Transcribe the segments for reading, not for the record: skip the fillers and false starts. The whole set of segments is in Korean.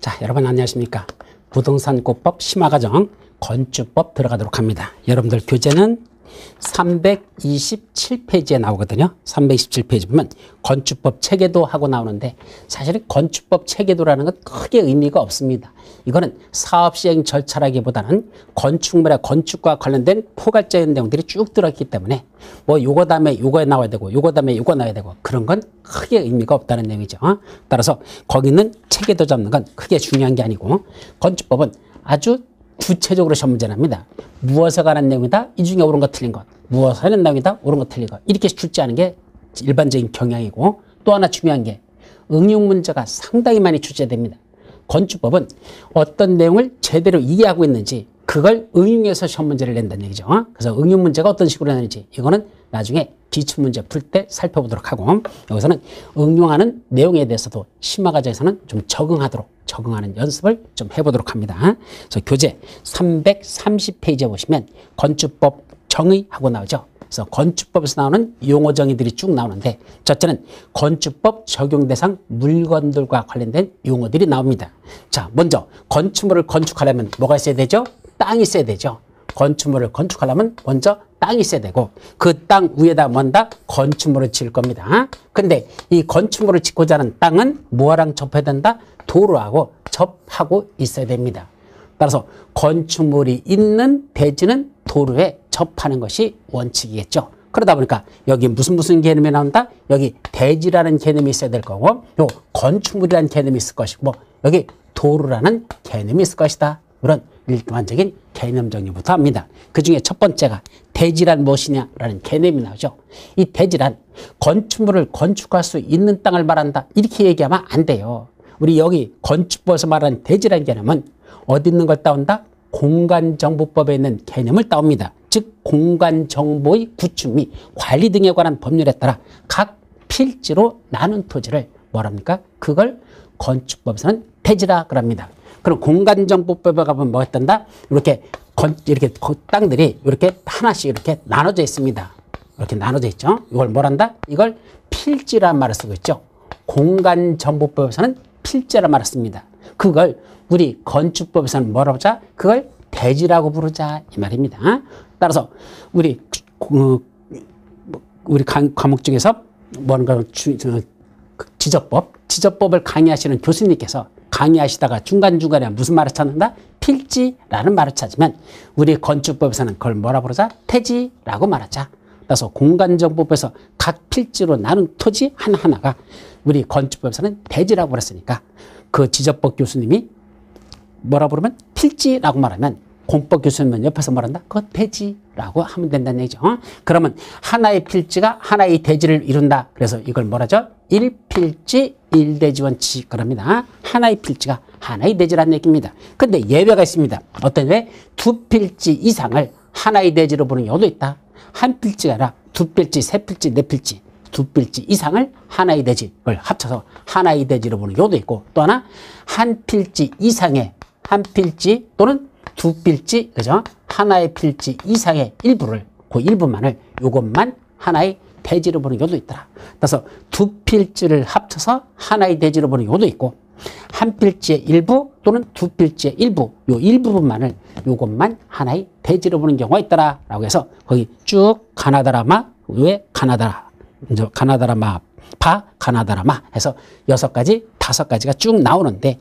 자, 여러분 안녕하십니까? 부동산권법 심화과정 건축법 들어가도록 합니다. 여러분들 교재는 327페이지에 나오거든요. 327페이지 보면 건축법 체계도 하고 나오는데 사실은 건축법 체계도라는 건 크게 의미가 없습니다. 이거는 사업시행 절차라기보다는 건축물의 건축과 관련된 포괄적인 내용들이 쭉 들어있기 때문에 뭐 요거 다음에 요거에 나와야 되고 요거 다음에 요거 나와야 되고 그런 건 크게 의미가 없다는 내용이죠. 따라서 거기 있는 체계도 잡는 건 크게 중요한 게 아니고 건축법은 아주 구체적으로 시험 문제 납니다. 무엇에 관한 내용이다? 이 중에 옳은 거 틀린 것. 무엇에 관한 내용이다? 옳은 거 틀린 것. 이렇게 출제하는 게 일반적인 경향이고 또 하나 중요한 게 응용 문제가 상당히 많이 출제됩니다. 건축법은 어떤 내용을 제대로 이해하고 있는지 그걸 응용해서 시험 문제를 낸다는 얘기죠. 그래서 응용 문제가 어떤 식으로 나는지 이거는 나중에 기출문제 풀 때 살펴보도록 하고 여기서는 응용하는 내용에 대해서도 심화과정에서는 좀 적응하는 연습을 좀 해보도록 합니다. 그래서 교재 330페이지에 보시면 건축법 정의하고 나오죠. 그래서 건축법에서 나오는 용어 정의들이 쭉 나오는데 첫째는 건축법 적용 대상 물건들과 관련된 용어들이 나옵니다. 자, 먼저 건축물을 건축하려면 뭐가 있어야 되죠? 땅이 있어야 되죠. 건축물을 건축하려면 먼저 땅이 있어야 되고 그 땅 위에다 뭔다? 건축물을 지을 겁니다. 근데 이 건축물을 짓고자 하는 땅은 뭐랑 접해야 된다? 도로하고 접하고 있어야 됩니다. 따라서 건축물이 있는 대지는 도로에 접하는 것이 원칙이겠죠. 그러다 보니까 여기 무슨 개념이 나온다? 여기 대지라는 개념이 있어야 될 거고 요 건축물이라는 개념이 있을 것이고 여기 도로라는 개념이 있을 것이다. 이런 일반적인 개념 정리부터 합니다. 그 중에 첫 번째가 대지란 무엇이냐라는 개념이 나오죠. 이 대지란 건축물을 건축할 수 있는 땅을 말한다. 이렇게 얘기하면 안 돼요. 우리 여기 건축법에서 말하는 대지라는 개념은 어디 있는 걸 따온다? 공간정보법에 있는 개념을 따옵니다. 즉 공간정보의 구축 및 관리 등에 관한 법률에 따라 각 필지로 나눈 토지를 뭐랍니까? 그걸 건축법에서는 대지라 그럽니다. 그럼 공간정보법에 가보면 뭐가 있단다? 이렇게 땅들이 이렇게 하나씩 이렇게 나눠져 있습니다. 이렇게 나눠져 있죠. 이걸 뭐란다? 이걸 필지란 말을 쓰고 있죠. 공간정보법에서는 필지란 말을 씁니다. 그걸 우리 건축법에서는 뭐라고 하자? 그걸 대지라고 부르자 이 말입니다. 따라서 우리 과목 중에서 뭔가 지적법을 강의하시는 교수님께서 강의하시다가 중간중간에 무슨 말을 찾는다? 필지라는 말을 찾으면 우리 건축법에서는 그걸 뭐라 부르자? 태지라고 말하자. 따라서 공간정보법에서 각 필지로 나눈 토지 하나하나가 우리 건축법에서는 대지라고 그랬으니까 그 지적법 교수님이 뭐라 부르면 필지라고 말하면 공법 교수님은 옆에서 말한다? 그거 대지라고 하면 된다는 얘기죠. 그러면 하나의 필지가 하나의 대지를 이룬다. 그래서 이걸 뭐라죠? 일필지 일대지 원칙 그럽니다. 하나의 필지가 하나의 대지라는 얘기입니다. 근데 예외가 있습니다. 어떤 왜? 두 필지 이상을 하나의 대지로 보는 경우도 있다. 한 필지가 아니라 두 필지, 세 필지, 네 필지, 두 필지 이상을 하나의 대지를 합쳐서 하나의 대지로 보는 경우도 있고 또 하나 한 필지 이상의 한 필지 또는 두 필지, 그죠? 하나의 필지 이상의 일부를, 그 일부만을 요것만 하나의 대지로 보는 경우도 있더라. 그래서 두 필지를 합쳐서 하나의 대지로 보는 경우도 있고 한 필지의 일부 또는 두 필지의 일부, 요 일부분만을 요것만 하나의 대지로 보는 경우가 있더라. 라고 해서 거기 쭉 가나다라마, 왜 가나다라, 가나다라마, 가나다라마 해서 6가지, 5가지가 쭉 나오는데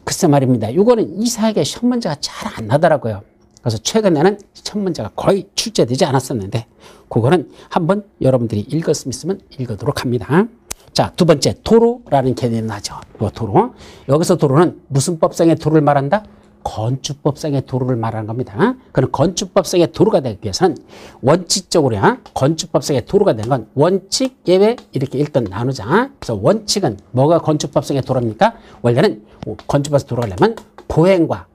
글쎄 말입니다. 이거는 이상하게 시험 문제가 잘 안 나더라고요. 그래서 최근에는 시험 문제가 거의 출제되지 않았었는데 그거는 한번 여러분들이 읽었으면 있으면 읽어도록 합니다. 자, 두 번째 도로라는 개념이 나죠. 도로. 여기서 도로는 무슨 법상의 도로를 말한다? 건축법상의 도로를 말하는 겁니다. 그럼 건축법상의 도로가 되기 위해서는 원칙적으로 건축법상의 도로가 되는 건 원칙, 예외 이렇게 일단 나누자. 그래서 원칙은 뭐가 건축법상의 도로입니까? 원래는 건축법상 도로가 되려면 보행과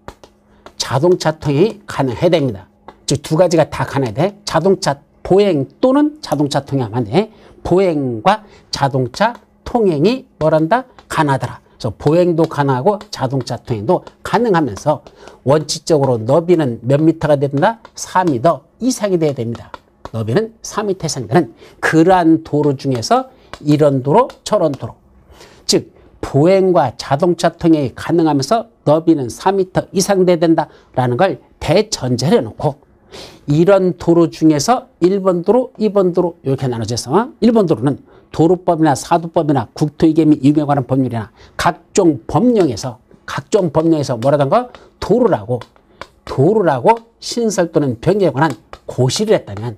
자동차 통행이 가능해야 됩니다. 즉 두 가지가 다 가능해야 돼. 자동차 보행 또는 자동차 통행하면 돼. 보행과 자동차 통행이 뭐란다? 가능하더라. 그래서 보행도 가능하고 자동차 통행도 가능하면서 원칙적으로 너비는 몇 미터가 된다? 4m 이상이 돼야 됩니다. 너비는 4m 이상 되는 그러한 도로 중에서 이런 도로, 저런 도로. 즉 보행과 자동차 통행이 가능하면서 너비는 4m 이상 돼야 된다라는 걸 대전제를 해놓고 이런 도로 중에서 1번 도로, 2번 도로 이렇게 나눠져서 1번 도로는 도로법이나 사도법이나 국토위계 및 이용에 관한 법률이나 각종 법령에서 뭐라던가 도로라고 신설 또는 변경에 관한 고시를 했다면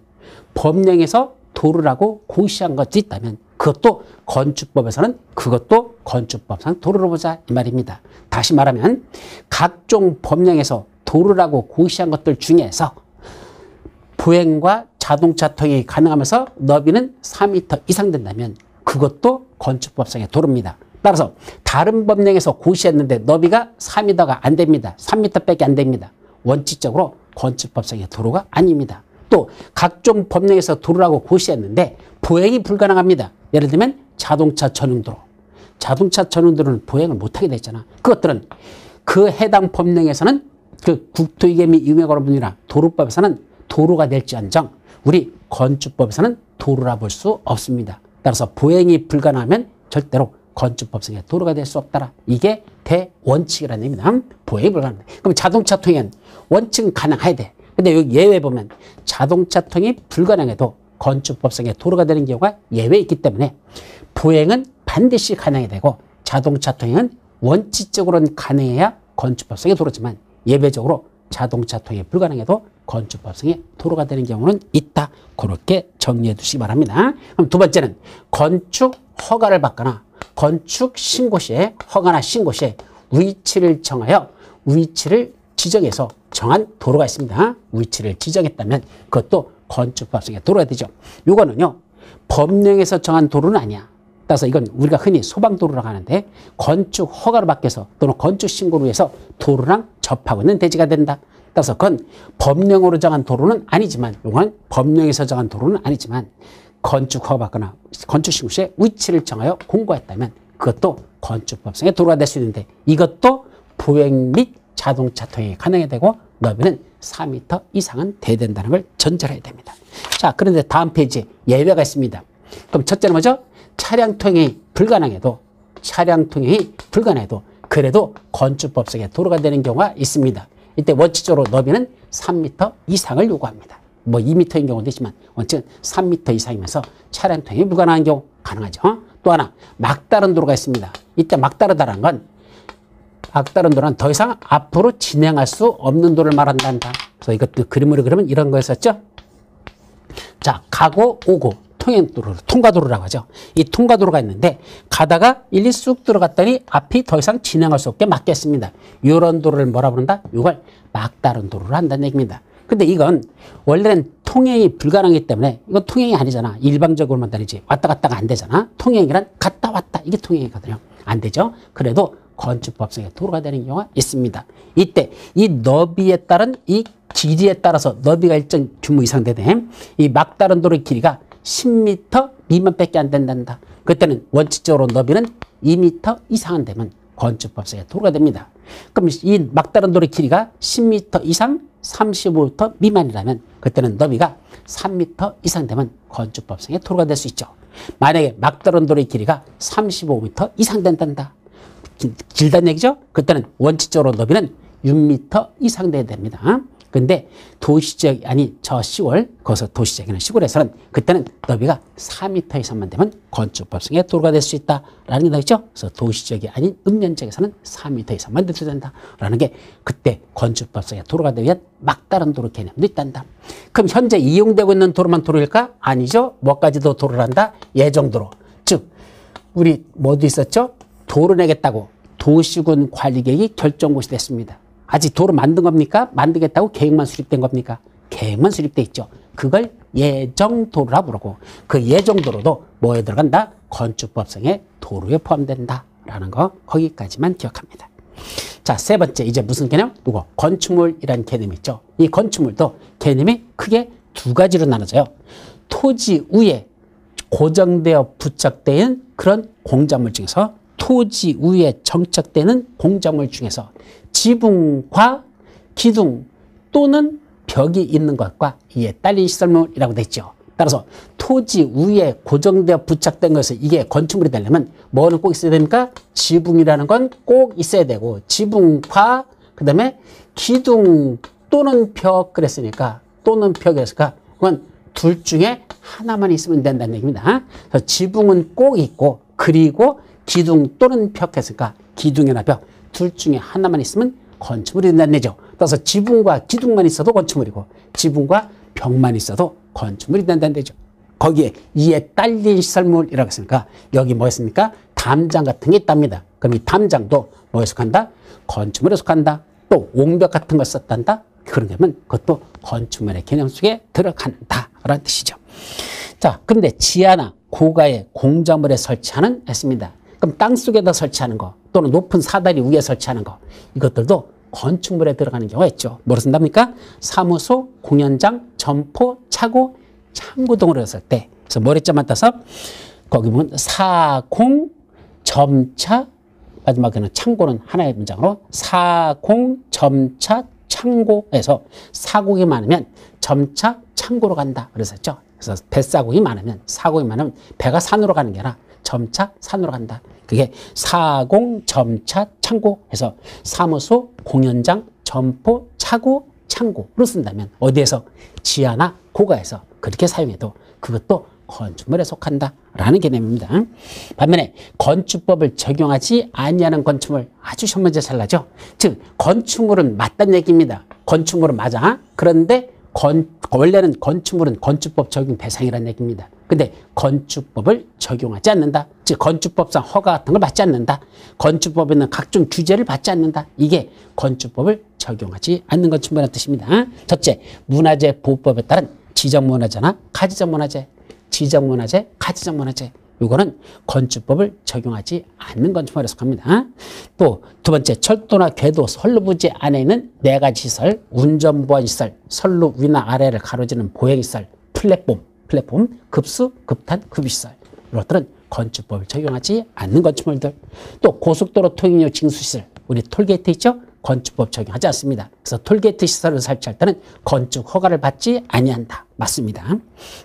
법령에서 도로라고 고시한 것이 있다면 그것도 건축법에서는 그것도 건축법상 도로로 보자 이 말입니다. 다시 말하면 각종 법령에서 도로라고 고시한 것들 중에서 보행과 자동차 통행이 가능하면서 너비는 4m 이상 된다면 그것도 건축법상의 도로입니다. 따라서 다른 법령에서 고시했는데 너비가 4m가 안 됩니다. 3m밖에 안 됩니다. 원칙적으로 건축법상의 도로가 아닙니다. 또 각종 법령에서 도로라고 고시했는데 보행이 불가능합니다. 예를 들면 자동차 전용도로. 자동차 전용도로는 보행을 못하게 됐잖아. 그것들은 그 해당 법령에서는 그 국토위계 및 이용에 관한 법률이나 도로법에서는 도로가 될지언정 우리 건축법에서는 도로라 볼 수 없습니다. 따라서 보행이 불가능하면 절대로 건축법상의 도로가 될 수 없다라. 이게 대원칙이라는 얘기입니다. 보행이 불가능해. 그럼 자동차 통행은 원칙은 가능해야 돼. 근데 여기 예외 보면 자동차 통행이 불가능해도 건축법상의 도로가 되는 경우가 예외 있기 때문에 보행은 반드시 가능해야 되고 자동차 통행은 원칙적으로는 가능해야 건축법상의 도로지만 예외적으로 자동차 통행이 불가능해도 건축법상의 도로가 되는 경우는 있다. 그렇게 정리해 두시기 바랍니다. 그럼 두 번째는 건축 허가를 받거나 건축 신고 시에 허가나 신고 시에 위치를 정하여 위치를 지정해서 정한 도로가 있습니다. 위치를 지정했다면 그것도 건축법상의 도로가 되죠. 이거는요 법령에서 정한 도로는 아니야. 따라서 이건 우리가 흔히 소방도로라고 하는데 건축 허가를 받게서 또는 건축 신고를 위해서 도로랑 접하고 있는 대지가 된다. 따라서 그건 법령으로 정한 도로는 아니지만 이건 법령에서 정한 도로는 아니지만 건축 허가 받거나 건축 신고 시에 위치를 정하여 공고했다면 그것도 건축법상의 도로가 될 수 있는데 이것도 보행 및 자동차 통행이 가능해야 되고 너비는 4m 이상은 돼야 된다는 걸 전제를 해야 됩니다. 자, 그런데 다음 페이지에 예외가 있습니다. 그럼 첫째는 뭐죠? 차량 통행이 불가능해도 그래도 건축법상의 도로가 되는 경우가 있습니다. 이때 원칙적으로 너비는 3m 이상을 요구합니다. 뭐 2m인 경우도 있지만 원칙은 3m 이상이면서 차량 통행이 불가능한 경우 가능하죠. 또 하나 막다른 도로가 있습니다. 이때 막다르다는 건 막다른 도로는 더 이상 앞으로 진행할 수 없는 도로를 말한단다. 그래서 이것도 그림으로 그리면 이런 거였었죠. 자, 가고 오고 통행도로, 통과도로라고 하죠. 이 통과도로가 있는데 가다가 일리 쑥 들어갔더니 앞이 더 이상 진행할 수 없게 막겠습니다. 이런 도로를 뭐라 부른다? 이걸 막다른 도로를 한다는 얘기입니다. 근데 이건 원래는 통행이 불가능하기 때문에 이건 통행이 아니잖아. 일방적으로만 다니지. 왔다 갔다가 안 되잖아. 통행이란 갔다 왔다. 이게 통행이거든요. 안 되죠. 그래도 건축법상의 도로가 되는 경우가 있습니다. 이때 이 너비에 따른 이 길이에 따라서 너비가 일정 규모 이상 되네. 이 막다른 도로의 길이가 10m 미만밖에 안 된단다. 그때는 원칙적으로 너비는 2m 이상 되면 건축법상의 도로가 됩니다. 그럼 이 막다른 도로의 길이가 10m 이상 35m 미만이라면 그때는 너비가 3m 이상 되면 건축법상의 도로가 될 수 있죠. 만약에 막다른 도로의 길이가 35m 이상 된단다. 길다는 얘기죠. 그때는 원칙적으로 너비는 6m 이상 돼야 됩니다. 근데 도시지역 아니 저 시골 거기서 도시지역이나 시골에서는 그때는 너비가 4m 이상만 되면 건축법상의 도로가 될 수 있다라는 게 나있죠. 그래서 도시지역이 아닌 읍면지역에서는 4m 이상만 돼도 된다라는 게 그때 건축법상의 도로가 되기 위한 막다른 도로 개념도 있단다. 그럼 현재 이용되고 있는 도로만 도로일까? 아니죠. 뭐까지도 도로란다. 예정도로. 즉 우리 뭐도 있었죠? 도로 내겠다고 도시군 관리계획이 결정고시 됐습니다. 아직 도로 만든 겁니까? 만들겠다고 계획만 수립된 겁니까? 계획만 수립돼 있죠. 그걸 예정도로라 부르고 그 예정도로도 뭐에 들어간다? 건축법상의 도로에 포함된다라는 거 거기까지만 기억합니다. 자, 세 번째 이제 무슨 개념? 이거 건축물이라는 개념이 있죠. 이 건축물도 개념이 크게 두 가지로 나눠져요. 토지 위에 고정되어 부착되어 있는 그런 공작물 중에서 토지 위에 정착되는 공작물 중에서 지붕과 기둥 또는 벽이 있는 것과 이에 딸린 시설물이라고 되어 있죠. 따라서 토지 위에 고정되어 부착된 것을 이게 건축물이 되려면 뭐는 꼭 있어야 됩니까? 지붕이라는 건 꼭 있어야 되고 지붕과 그 다음에 기둥 또는 벽 그랬으니까 또는 벽이었으니까 그건 둘 중에 하나만 있으면 된다는 얘기입니다. 그래서 지붕은 꼭 있고 그리고 기둥 또는 벽 했으니까 기둥이나 벽 둘 중에 하나만 있으면 건축물이 된다는 얘기죠. 따라서 지붕과 기둥만 있어도 건축물이고 지붕과 벽만 있어도 건축물이 된다는 얘기죠. 거기에 이에 딸린 시설물이라고 했으니까 여기 뭐였습니까? 담장 같은 게 있답니다. 그럼 이 담장도 뭐에 속한다? 건축물에 속한다. 또 옹벽 같은 걸 썼단다. 그런 게면 그것도 건축물의 개념 속에 들어간다라는 뜻이죠. 자, 그런데 지하나 고가의 공작물에 설치하는 했습니다. 그럼 땅속에다 설치하는 거 또는 높은 사다리 위에 설치하는 거 이것들도 건축물에 들어가는 경우가 있죠. 뭐로 쓴답니까? 사무소, 공연장, 점포, 차고, 창고 등으로 했을 때 그래서 머리자만 따서 거기 보면 사공, 점차 마지막에는 창고는 하나의 문장으로 사공, 점차, 창고에서 사공이 많으면 점차, 창고로 간다. 그랬었죠. 그래서 뱃사공이 많으면 사공이 많으면 배가 산으로 가는 게 아니라 점차 산으로 간다. 그게 사공, 점차, 창고 해서 사무소, 공연장, 점포, 차고, 창고로 쓴다면 어디에서 지하나 고가에서 그렇게 사용해도 그것도 건축물에 속한다라는 개념입니다. 반면에 건축법을 적용하지 아니하는 건축물 아주 첫 번째 잘나죠. 즉 건축물은 맞다는 얘기입니다. 건축물은 맞아. 그런데 원래는 건축물은 건축법 적용 대상이라는 얘기입니다. 근데 건축법을 적용하지 않는다. 즉 건축법상 허가 같은 걸 받지 않는다. 건축법에 있는 각종 규제를 받지 않는다. 이게 건축법을 적용하지 않는 건축물이라는 뜻입니다. 첫째, 문화재 보호법에 따른 지정문화재나 가지정문화재, 지정문화재, 가지정문화재 이거는 건축법을 적용하지 않는 건축물에 속합니다. 또 두 번째, 철도나 궤도, 선로부지 안에 있는 4가지 시설, 운전보안시설, 선로 위나 아래를 가로지르는 보행시설, 플랫폼, 급수, 급탄, 급유시설 이것들은 건축법을 적용하지 않는 건축물들. 또 고속도로 통행료 징수시설, 우리 톨게이트 있죠? 건축법 적용하지 않습니다. 그래서 톨게이트 시설을 설치할 때는 건축 허가를 받지 아니한다. 맞습니다.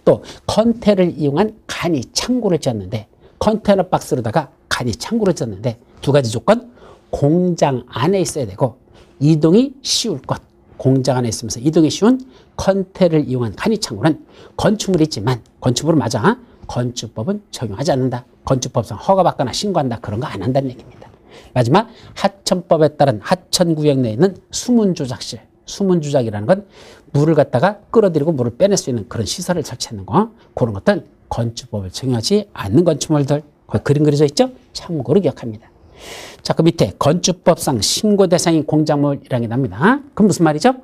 또 컨테이너를 이용한 간이 창고를 지었는데 컨테이너 박스로다가 간이 창고를 지었는데 2가지 조건, 공장 안에 있어야 되고 이동이 쉬울 것. 공장 안에 있으면서 이동이 쉬운 컨테이너를 이용한 간이 창고는 건축물이지만 건축물은 맞아. 건축법은 적용하지 않는다. 건축법상 허가받거나 신고한다. 그런 거 안 한다는 얘기입니다. 마지막 하천법에 따른 하천구역 내에 있는 수문조작실. 수문조작이라는 건 물을 갖다가 끌어들이고 물을 빼낼 수 있는 그런 시설을 설치하는 거. 그런 것들은 건축법을 적용하지 않는 건축물들. 거기 그림 그려져 있죠? 참고로 기억합니다. 자, 그 밑에 건축법상 신고 대상인 공작물이라는 게 납니다. 그럼 무슨 말이죠?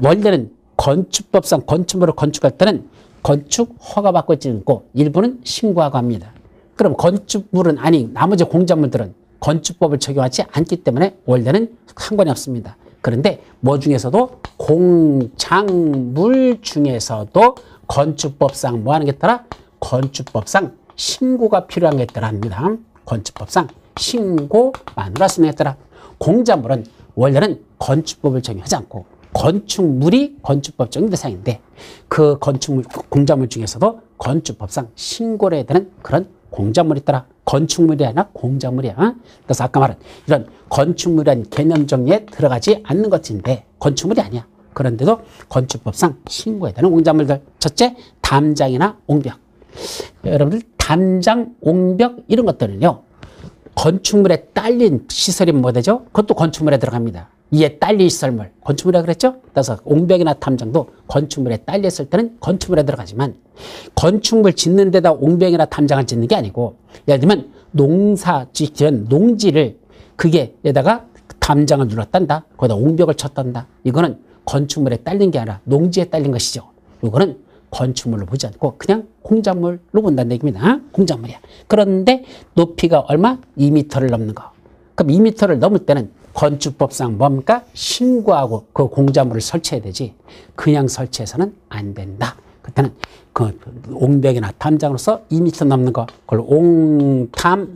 원래는 건축법상 건축물을 건축할 때는 건축 허가받고 있지 않고 일부는 신고하고 합니다. 그럼 건축물은 아니 나머지 공작물들은 건축법을 적용하지 않기 때문에 원래는 상관이 없습니다. 그런데 뭐 중에서도 공작물 중에서도 건축법상 뭐 하는 게 있더라? 건축법상 신고가 필요한 게 있더라 합니다. 건축법상 신고만으로 할 수 있는 게 있더라. 공작물은 원래는 건축법을 적용하지 않고 건축물이 건축법 적용 대상인데 그 건축물, 공작물 중에서도 건축법상 신고를 해야 되는 그런 공작물이 있더라. 건축물이 아니라 공작물이야. 그래서 아까 말한 이런 건축물이라는 개념 정리에 들어가지 않는 것인데 건축물이 아니야. 그런데도 건축법상 신고해야 되는 공작물들. 첫째, 담장이나 옹벽. 여러분들 담장, 옹벽 이런 것들은요. 건축물에 딸린 시설이 뭐 되죠? 그것도 건축물에 들어갑니다. 이에 딸린 시설물, 건축물이라고 그랬죠? 따라서 옹벽이나 담장도 건축물에 딸렸을 때는 건축물에 들어가지만 건축물 짓는 데다 옹벽이나 담장을 짓는 게 아니고 예를 들면 농사 짓는 농지를 그게 에다가 담장을 눌렀단다. 거기다 옹벽을 쳤단다. 이거는 건축물에 딸린 게 아니라 농지에 딸린 것이죠. 이거는 건축물로 보지 않고 그냥 공작물로 본다는 얘기입니다. 공작물이야. 그런데 높이가 얼마? 2m를 넘는 거. 그럼 2m를 넘을 때는 건축법상 뭡니까? 신고하고 그 공작물을 설치해야 되지 그냥 설치해서는 안 된다. 그때는 그 옹벽이나 담장으로서 2m 넘는 거 그걸 옹담이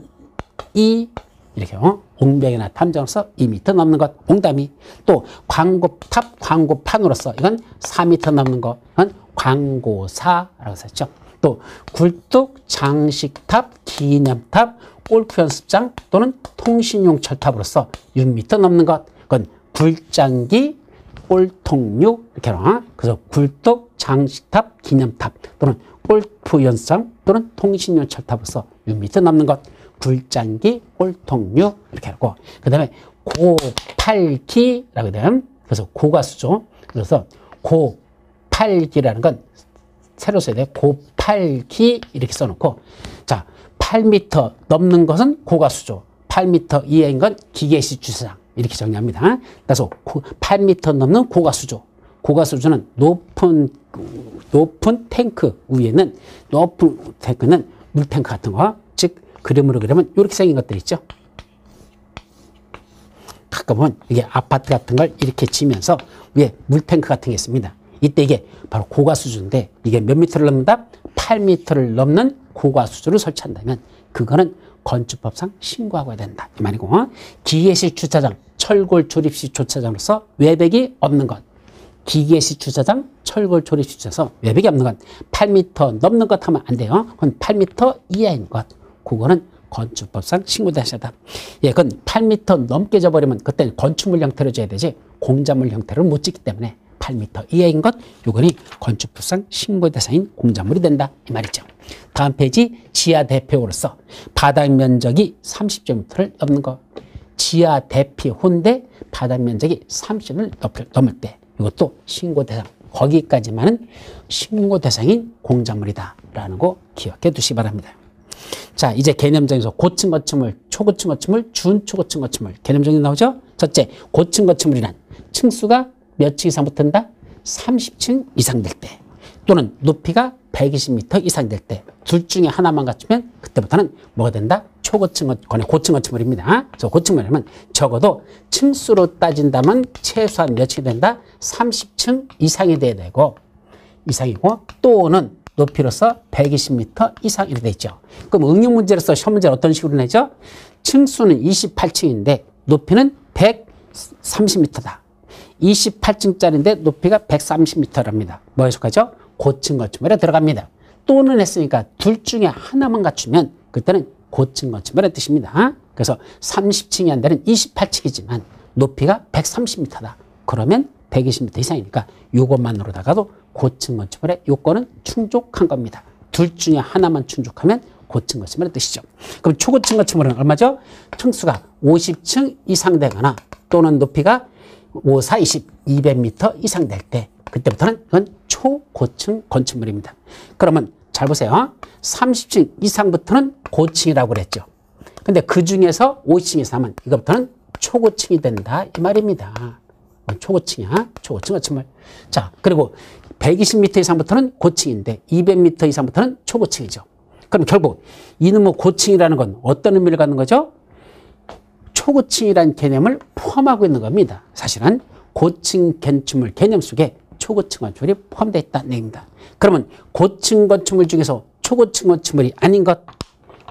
이렇게요. 옹벽이나 탐정으로서 2m 넘는 것, 옹담이. 또 광고탑, 광고판으로서 이건 4m 넘는 거, 이건 광고사라고 썼죠. 또 굴뚝, 장식탑, 기념탑, 골프 연습장 또는 통신용 철탑으로서 6m 넘는 것, 그건 굴장기, 꼴통육 이렇게 나와. 그래서 굴뚝, 장식탑, 기념탑 또는 골프 연습장 또는 통신용 철탑으로서 6m 넘는 것, 굴장기, 꼴통육 이렇게 하고, 그 다음에 고팔기라고 되면, 그래서 고가수죠. 그래서 고팔기라는 건 새로 써야 돼. 고팔기 이렇게 써놓고, 자 8m 넘는 것은 고가수죠. 8m 이하인 건 기계식 주차장 이렇게 정리합니다. 그래서 8m 넘는 고가수조. 고가수조는 높은 탱크 위에는, 높은 탱크는 물탱크 같은 거, 즉 그림으로 그리면 이렇게 생긴 것들 있죠. 가끔 보면 이게 아파트 같은 걸 이렇게 지면서 위에 물탱크 같은 게 있습니다. 이때 이게 바로 고가수조인데, 이게 몇 미터를 넘는다? 8m를 넘는 고가수조를 설치한다면 그거는 건축법상 신고하고 해야 된다 이 말이고, 기계식 주차장, 철골 조립식 주차장으로서 외벽이 없는 것, 기계식 주차장, 철골 조립식 주차장에서 외벽이 없는 것, 8m 넘는 것 하면 안 돼요. 그건 8m 이하인 것, 그거는 건축법상 신고되셔야 한다. 예, 그건 8m 넘게 져버리면 그때는 건축물 형태로 줘야 되지 공작물 형태로 못 짓기 때문에 8m 이하인 것, 요거는 건축법상 신고 대상인 공작물이 된다 이 말이죠. 다음 페이지, 지하 대피호로서 바닥 면적이 30제곱미터를 넘는 것, 지하 대피호인데 바닥 면적이 30을 넘을 때 이것도 신고 대상, 거기까지만은 신고 대상인 공작물이다 라는 거 기억해 두시기 바랍니다. 자, 이제 개념정에서 고층 건축물, 초고층 건축물, 준초고층 건축물 개념정이 나오죠. 첫째, 고층 건축물이란 층수가 몇 층 이상 붙는다? 30층 이상 될 때, 또는 높이가 120m 이상 될 때, 둘 중에 하나만 갖추면 그때부터는 뭐가 된다? 초고층 건축물, 고층 건축물입니다. 그래서 고층물이면 적어도 층수로 따진다면 최소한 몇 층이 된다? 30층 이상이 돼야 되고, 이상이고, 또는 높이로서 120m 이상 이렇게 돼 있죠. 그럼 응용 문제로서 시험 문제는 어떤 식으로 내죠? 층수는 28층인데 높이는 130m다. 28층짜리인데 높이가 130m랍니다. 뭐에 속하죠? 고층 건축물에 들어갑니다. 또는 했으니까 둘 중에 하나만 갖추면 그때는 고층 건축물의 뜻입니다. 그래서 30층이 안 되는 28층이지만 높이가 130m다. 그러면 120m 이상이니까 이것만으로다가도 고층 건축물의 요건은 충족한 겁니다. 둘 중에 하나만 충족하면 고층 건축물의 뜻이죠. 그럼 초고층 건축물은 얼마죠? 층수가 50층 이상 되거나 또는 높이가 5, 4, 20, 200m 이상 될 때 그때부터는 이건 초고층 건축물입니다. 그러면 잘 보세요. 30층 이상부터는 고층이라고 그랬죠. 근데 그 중에서 50층 이상은 이것부터는 초고층이 된다 이 말입니다. 초고층이야. 초고층 건축물. 자, 그리고 120m 이상부터는 고층인데 200m 이상부터는 초고층이죠. 그럼 결국 이놈의 고층이라는 건 어떤 의미를 갖는 거죠? 초고층이라는 개념을 포함하고 있는 겁니다. 사실은 고층 건축물 개념 속에 초고층 건축물이 포함되어 있다는 얘기입니다. 그러면 고층 건축물 중에서 초고층 건축물이 아닌 것,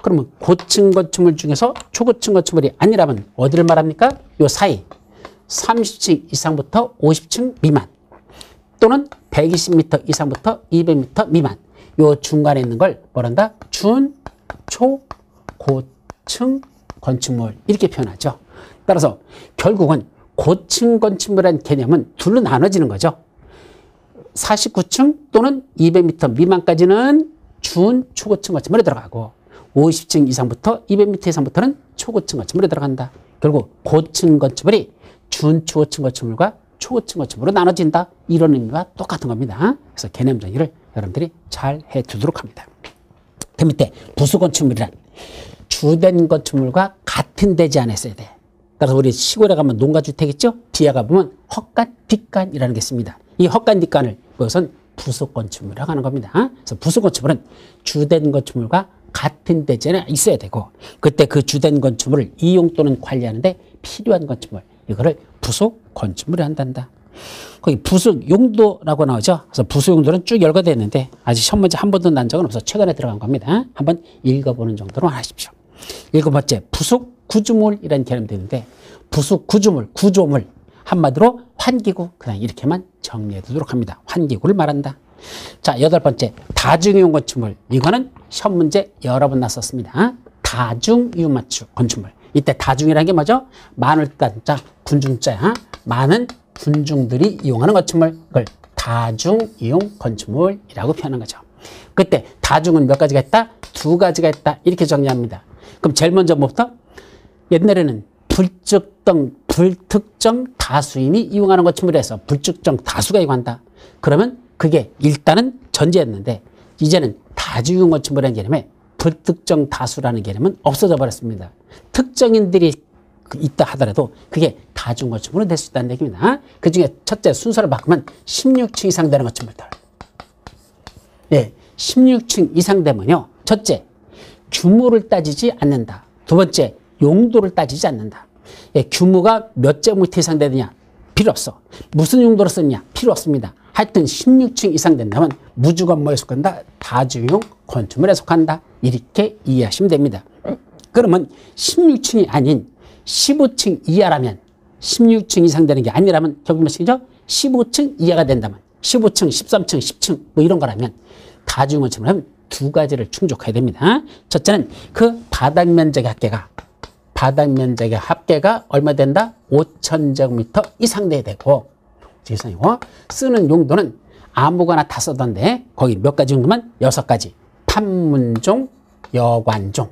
그러면 고층 건축물 중에서 초고층 건축물이 아니라면 어디를 말합니까? 요 사이 30층 이상부터 50층 미만, 또는 120m 이상부터 200m 미만, 요 중간에 있는 걸 뭐란다? 준, 초, 고층 건축물 이렇게 표현하죠. 따라서 결국은 고층 건축물이라는 개념은 둘로 나눠지는 거죠. 49층 또는 200m 미만까지는 준, 초고층 건축물에 들어가고 50층 이상부터 200m 이상부터는 초고층 건축물에 들어간다. 결국 고층 건축물이 준, 초고층 건축물과 초고층 건축물로 나눠진다. 이런 의미와 똑같은 겁니다. 그래서 개념 정의를 여러분들이 잘 해두도록 합니다. 그 밑에 부수 건축물이란 주된 건축물과 같은 대지 안에 있어야 돼. 따라서 우리 시골에 가면 농가주택 있죠? 뒤에 가보면 헛간, 뒷간이라는 게 있습니다. 이 헛간, 뒷간을 그것은 부수 건축물이라고 하는 겁니다. 그래서 부수 건축물은 주된 건축물과 같은 대지 안에 있어야 되고, 그때 그 주된 건축물을 이용 또는 관리하는데 필요한 건축물, 이거를 부수 건축물이 한단다. 거기 부수 용도라고 나오죠. 그래서 부수 용도는 쭉 열거되어 있는데 아직 시험 문제 한 번도 난 적은 없어. 최근에 들어간 겁니다. 한번 읽어보는 정도로 하십시오. 일곱 번째, 부속 구조물이라는 개념도 있는데 부속 구조물, 구조물 한마디로 환기구, 그냥 이렇게만 정리해 두도록 합니다. 환기구를 말한다. 자, 여덟 번째, 다중이용 건축물. 이거는 시험 문제 여러 번 났었습니다. 다중이용 건축물. 이때 다중이라는 게 뭐죠? 많을 자, 군중자야. 많은 군중들이 이용하는 건축물. 그걸 다중이용 건축물이라고 표현하는 거죠. 그때 다중은 몇 가지가 있다? 두 가지가 있다. 이렇게 정리합니다. 그럼 제일 먼저 뭐부터? 옛날에는 불특정 다수인이 이용하는 건축물에서 불특정 다수가 이용한다. 그러면 그게 일단은 전제였는데 이제는 다중이용 건축물이라는 개념에 불특정 다수라는 개념은 없어져 버렸습니다. 특정인들이 있다 하더라도 그게 다중 건축물은 될 수 있다는 얘기입니다. 그 중에 첫째 순서를 바꾸면 16층 이상 되는 건축물들. 예, 16층 이상 되면요. 첫째, 규모를 따지지 않는다. 두 번째, 용도를 따지지 않는다. 예, 규모가 몇 제곱미터 이상 되느냐? 필요 없어. 무슨 용도로 쓰느냐? 필요 없습니다. 하여튼 16층 이상 된다면 무조건 뭐에 속한다? 다중이용 건축물에 속한다. 이렇게 이해하시면 됩니다. 그러면 16층이 아닌 15층 이하라면 16층 이상 되는 게 아니라면 결국 몇 층이죠? 15층 이하가 된다면 15층, 13층, 10층 뭐 이런 거라면 다중이용 건축물 하면 두 가지를 충족해야 됩니다. 첫째는 그 바닥 면적의 합계가 얼마 된다? 5,000제곱미터 이상 돼야 되고 쓰는 용도는 아무거나 다 써던데 거기 몇 가지 정도만? 6가지. 판문종, 여관종.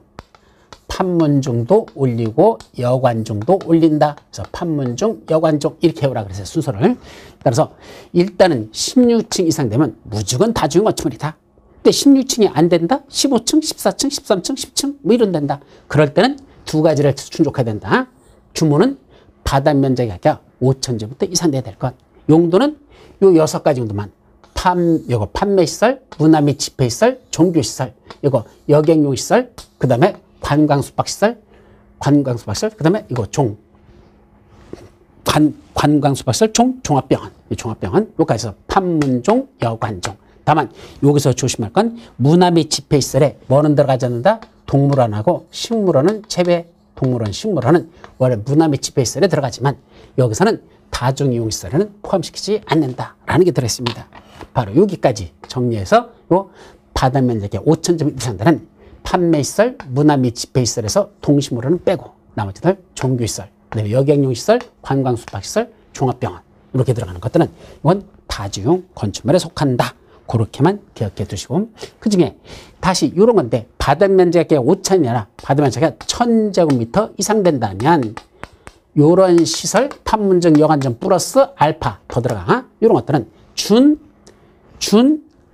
판문종도 올리고 여관종도 올린다. 그래서 판문종, 여관종 이렇게 해오라 그래서 순서를. 따라서 일단은 16층 이상 되면 무조건 다중이용 건축물이다. 근데 16층이 안 된다? 15층, 14층, 13층, 10층 뭐 이런 된다. 그럴 때는 두 가지를 충족해야 된다. 규모는 바닥 면적이 아니라 5,000제곱미터 이상 돼야 될 것. 용도는 요 6가지 정도만. 요거 판매시설, 문화 및 집회시설, 종교시설, 요거 여객용시설, 그 다음에 관광숙박시설, 그 다음에 이거 관광숙박시설, 종합병원, 종합병원, 요까지 해서 판문종, 여관종. 다만 여기서 조심할 건 문화 및 집회시설에 뭐는 들어가지 않는다? 동물원하고 식물원은 제외. 동물원, 식물원은 원래 문화 및 집회시설에 들어가지만 여기서는 다중이용시설에는 포함시키지 않는다라는 게 들어있습니다. 바로 여기까지 정리해서 요 바닥 면적이 5,000제곱 이상 되는 판매시설, 문화 및 집회시설에서 동식물원은 빼고 나머지들 종교시설, 그다음에 여객용시설, 관광숙박시설, 종합병원 이렇게 들어가는 것들은 이건 다중이용 건축물에 속한다. 그렇게만 기억해 두시고 그 중에 다시 이런 건데 바닥 면적이 5,000이 아니라 바닥 면적이 1,000제곱미터 이상 된다면 요런 시설, 판문점, 여관점 플러스 알파 더 들어가. 이런 것들은 준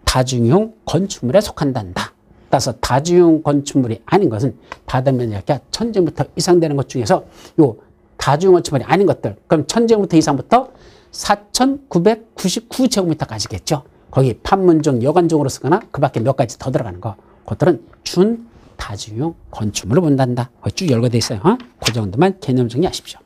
다중이용 건축물에 속한단다. 따라서 다중이용 건축물이 아닌 것은 바닥 면적이 1,000제곱미터 이상 되는 것 중에서 요 다중이용 건축물이 아닌 것들. 그럼 1,000제곱미터 이상부터 4,999제곱미터까지겠죠. 거기 판문점, 여관점으로 쓰거나 그 밖에 몇 가지 더 들어가는 거. 그것들은 준 다중이용 건축물을 본단다. 쭉 열거돼 있어요. 그 정도만 개념 정리하십시오.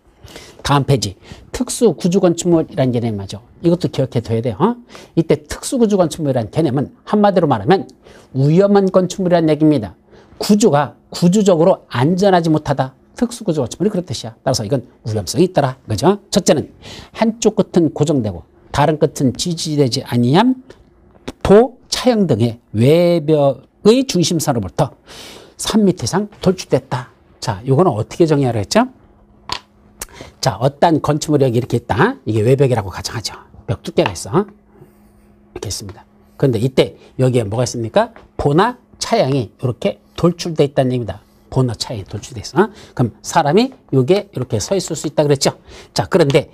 다음 페이지. 특수구조건축물이라는 개념이 맞죠. 이것도 기억해 둬야 돼요. 이때 특수구조건축물이라는 개념은 한마디로 말하면 위험한 건축물이라는 얘기입니다. 구조가 구조적으로 안전하지 못하다. 특수구조건축물이 그런 뜻이야. 따라서 이건 위험성이 있더라. 그죠? 첫째는 한쪽 끝은 고정되고 다른 끝은 지지되지 아니함 도, 차형 등의 외벽의 중심선으로부터 3m 이상 돌출됐다. 자, 이거는 어떻게 정의하라 했죠? 자, 어떤 건축물이 여기 이렇게 있다. 이게 외벽이라고 가정하죠. 벽 두께가 있어. 이렇게 있습니다. 그런데 이때 여기에 뭐가 있습니까? 보나 차양이 이렇게 돌출되어 있다는 얘기입니다. 보나 차양이 돌출되어 있어. 그럼 사람이 여기에 이렇게 서 있을 수 있다 그랬죠. 자, 그런데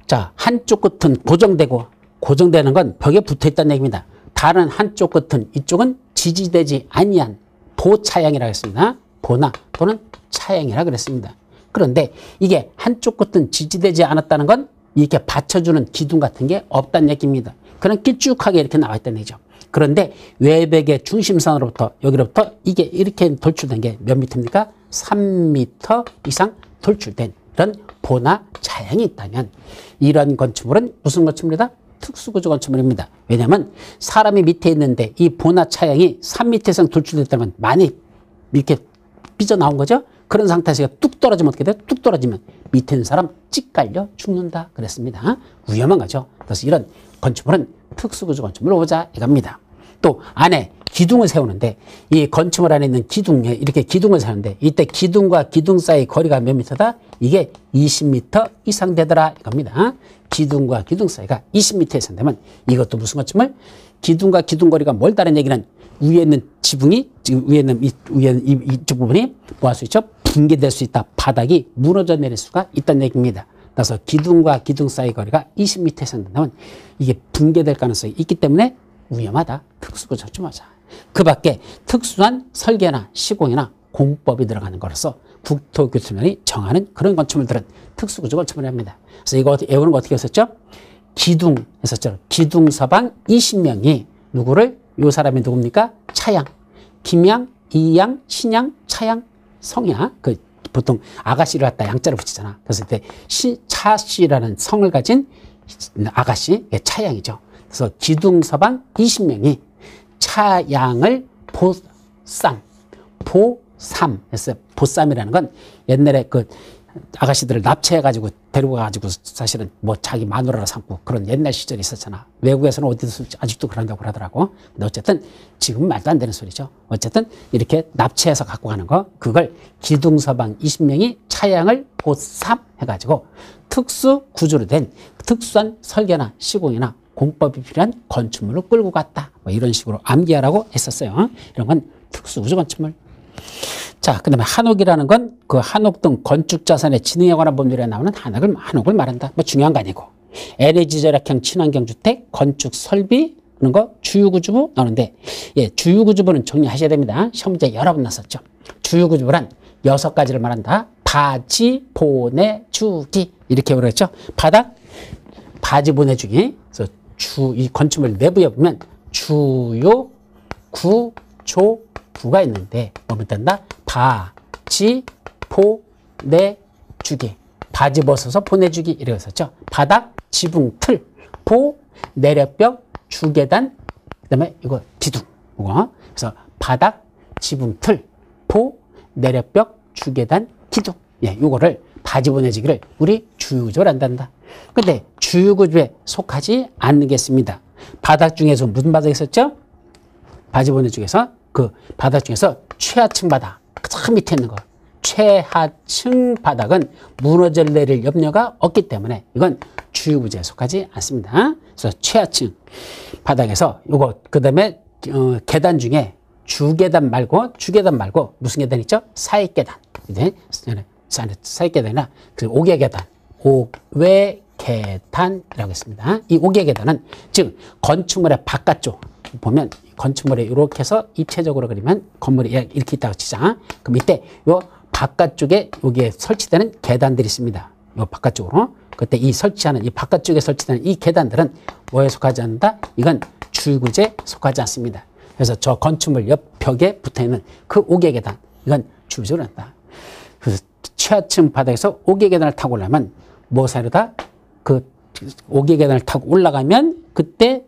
자, 한쪽 끝은 고정되는 건 벽에 붙어 있다는 얘기입니다. 다른 한쪽 끝은 이쪽은 지지되지 아니한 보차양이라고 했습니다. 보나 또는 차양이라고 그랬습니다. 그런데 이게 한쪽 끝은 지지되지 않았다는 건 이렇게 받쳐주는 기둥 같은 게 없다는 얘기입니다. 그냥 길쭉하게 이렇게 나와 있다는 얘기죠. 그런데 외벽의 중심선으로부터 여기로부터 이게 이렇게 돌출된 게 몇 미터입니까? 3m 이상 돌출된 이런 보나 차양이 있다면 이런 건축물은 무슨 건축물이다? 특수구조 건축물입니다. 왜냐하면 사람이 밑에 있는데 이 보나 차양이 3m 이상 돌출됐다면 많이 이렇게 삐져나온 거죠. 그런 상태에서 뚝 떨어지면 어떻게 돼요? 뚝 떨어지면 밑에 있는 사람 찍 깔려 죽는다 그랬습니다. 위험한 거죠. 그래서 이런 건축물은 특수구조 건축물로 보자 이겁니다. 또 안에 기둥을 세우는데 이 건축물 안에 있는 기둥에 이렇게 기둥을 세우는데 이때 기둥과 기둥 사이 거리가 몇 미터다? 이게 20m 이상 되더라 이겁니다. 기둥과 기둥 사이가 20m 이상 되면 이것도 무슨 건축물? 기둥과 기둥 거리가 멀다는 얘기는 위에 있는 지붕이 지금 위에 있는 이쪽 부분이 뭐 할 수 있죠? 붕괴될 수 있다. 바닥이 무너져 내릴 수가 있다는 얘기입니다. 그래서 기둥과 기둥 사이 거리가 20m 이상 된다면 이게 붕괴될 가능성이 있기 때문에 위험하다. 특수구조 건축물이자. 그 밖에 특수한 설계나 시공이나 공법이 들어가는 거라서 국토교통청이 정하는 그런 건축물들은 특수구조 건축물이랍니다. 그래서 이거 외우는 거 어떻게 했었죠? 기둥 했었죠. 기둥 서방 20명이 누구를? 요 사람이 누굽니까? 차양. 김양, 이양, 신양, 차양, 성이야. 그 보통 아가씨를 갖다 양자를 붙이잖아. 그래서 이때 차씨라는 성을 가진 아가씨, 차양이죠. 그래서 기둥 서방 20명이 차양을 보쌈 했어요. 보쌈이라는 건 옛날에 그 아가씨들을 납치해가지고 데리고 가가지고 사실은 뭐 자기 마누라로 삼고 그런 옛날 시절이 있었잖아. 외국에서는 어디서 아직도 그런다고 그러더라고. 근데 어쨌든 지금은 말도 안 되는 소리죠. 어쨌든 이렇게 납치해서 갖고 가는 거, 그걸 기둥서방 20명이 차양을 보쌈 해가지고 특수 구조로 된 특수한 설계나 시공이나 공법이 필요한 건축물을 끌고 갔다. 뭐 이런 식으로 암기하라고 했었어요. 이런 건 특수구조 건축물. 자, 그 다음에 한옥이라는 건 그 한옥 등 건축자산의 진흥에 관한 법률에 나오는 한옥을 말한다. 뭐 중요한 거 아니고. 에너지 절약형 친환경 주택, 건축 설비, 그런 거 주유구조부 나오는데, 예, 주유구조부는 정리하셔야 됩니다. 시험 문제 여러 번 났었죠. 주유구조부란 6가지를 말한다. 바지, 보내주기. 이렇게 그랬죠. 바지 보내주기. 그래서 이 건축물 내부에 보면 주요, 구, 조, 부가 있는데 뭐면 된다? 바지 보내주기. 바지 벗어서 보내주기 이렇게 했었죠. 바닥, 지붕, 틀, 보, 내력벽, 주계단, 그다음에 이거 기둥. 그래서 바닥, 지붕, 틀, 보, 내력벽, 주계단, 기둥. 예, 요거를 바지 보내주기를 우리 주유구조를 한단다. 근데 주유구조에 속하지 않는 게 있습니다. 바닥 중에서 무슨 바닥이 있었죠? 바지 보내주기에서 그 바닥 중에서 최하층 바닥, 그 밑에 있는 거. 최하층 바닥은 무너져 내릴 염려가 없기 때문에 이건 주유구조에 속하지 않습니다. 그래서 최하층 바닥에서 요거, 그 다음에 계단 중에 주계단 말고 무슨 계단 있죠? 사익계단. 사익계단이나 그 옥외계단. 옥외계단이라고 했습니다. 이 옥외계단은 즉 건축물의 바깥쪽 보면 건축물에 이렇게 해서 입체적으로 그리면 건물이 이렇게 있다고 치자. 그럼 이때 요 바깥쪽에 여기에 설치되는 계단들이 있습니다. 요 바깥쪽으로. 그때 이 바깥쪽에 설치되는 이 계단들은 뭐에 속하지 않는다? 이건 주유구조에 속하지 않습니다. 그래서 저 건축물 옆 벽에 붙어 있는 그 옥외 계단, 이건 주유구조로 한다. 그래서 최하층 바닥에서 옥외 계단을 타고 올라가면 뭐 사이로다? 그 옥외 계단을 타고 올라가면 그때